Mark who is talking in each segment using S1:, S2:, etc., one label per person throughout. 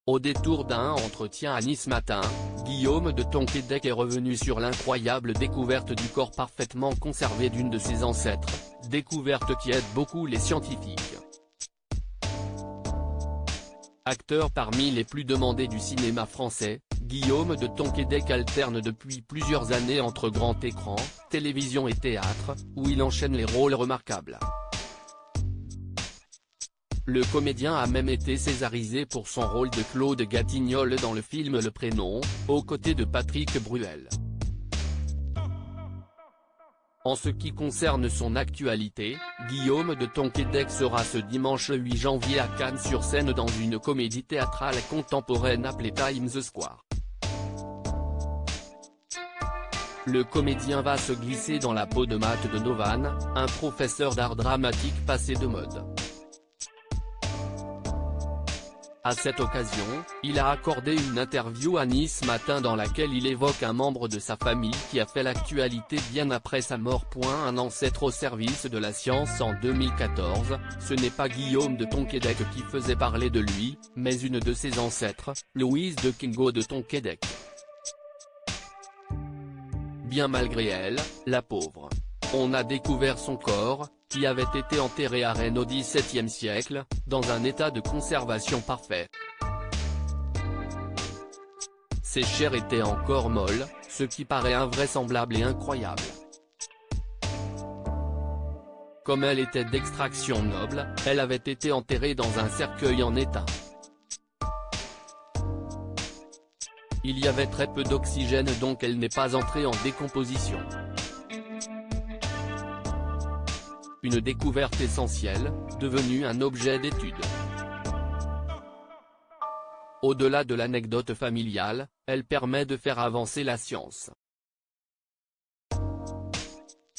S1: Au détour d'un entretien à Nice Matin, Guillaume de Tonquédec est revenu sur l'incroyable découverte du corps parfaitement conservé d'une de ses ancêtres, découverte qui aide beaucoup les scientifiques. Acteur parmi les plus demandés du cinéma français, Guillaume de Tonquédec alterne depuis plusieurs années entre grand écran, télévision et théâtre, où il enchaîne les rôles remarquables. Le comédien a même été césarisé pour son rôle de Claude Gatignolles dans le film Le Prénom, aux côtés de Patrick Bruel. En ce qui concerne son actualité, Guillaume de Tonquédec sera ce dimanche 8 janvier à Cannes sur scène dans une comédie théâtrale contemporaine appelée Times Square. Le comédien va se glisser dans la peau de Matt Donovan, un professeur d'art dramatique passé de mode. À cette occasion, il a accordé une interview à Nice Matin dans laquelle il évoque un membre de sa famille qui a fait l'actualité bien après sa mort. Un ancêtre au service de la science en 2014, ce n'est pas Guillaume de Tonquédec qui faisait parler de lui, mais une de ses ancêtres, Louise de Kingo de Tonquédec. Bien malgré elle, la pauvre. On a découvert son corps, qui avait été enterré à Rennes au XVIIe siècle, dans un état de conservation parfait. Ses chairs étaient encore molles, ce qui paraît invraisemblable et incroyable. Comme elle était d'extraction noble, elle avait été enterrée dans un cercueil en étain. Il y avait très peu d'oxygène donc elle n'est pas entrée en décomposition. Une découverte essentielle, devenue un objet d'étude. Au-delà de l'anecdote familiale, elle permet de faire avancer la science.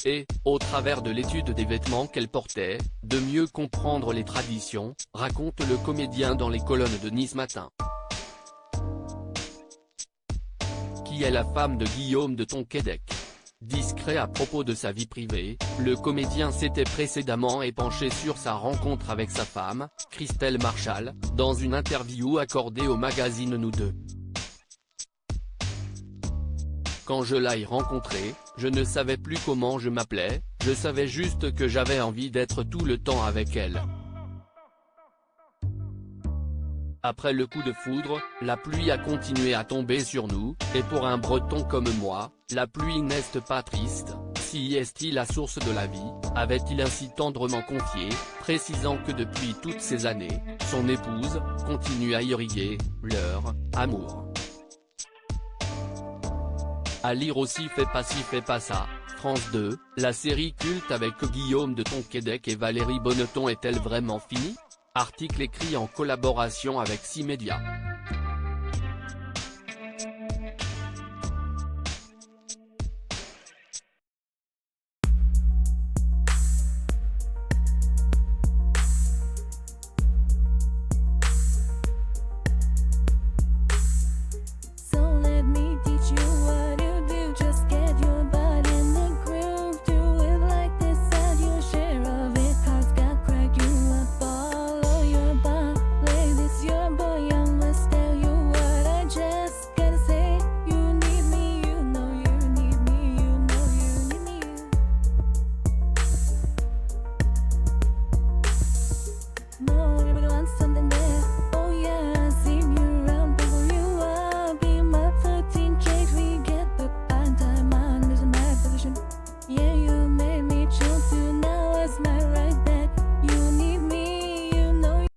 S1: Et, au travers de l'étude des vêtements qu'elle portait, de mieux comprendre les traditions, raconte le comédien dans les colonnes de Nice Matin. Qui est la femme de Guillaume de Tonquédec? Discret à propos de sa vie privée, le comédien s'était précédemment épanché sur sa rencontre avec sa femme, Christelle Marchal, dans une interview accordée au magazine Nous Deux. Quand je l'ai rencontrée, je ne savais plus comment je m'appelais, je savais juste que j'avais envie d'être tout le temps avec elle. Après le coup de foudre, la pluie a continué à tomber sur nous, et pour un Breton comme moi, la pluie n'est pas triste, si est-il la source de la vie, avait-il ainsi tendrement confié, précisant que depuis toutes ces années, son épouse, continue à irriguer, leur, amour. À lire aussi Fais pas ci fais pas ça, France 2, la série culte avec Guillaume de Tonquédec et Valérie Bonneton est-elle vraiment finie ? Article écrit en collaboration avec 6 médias.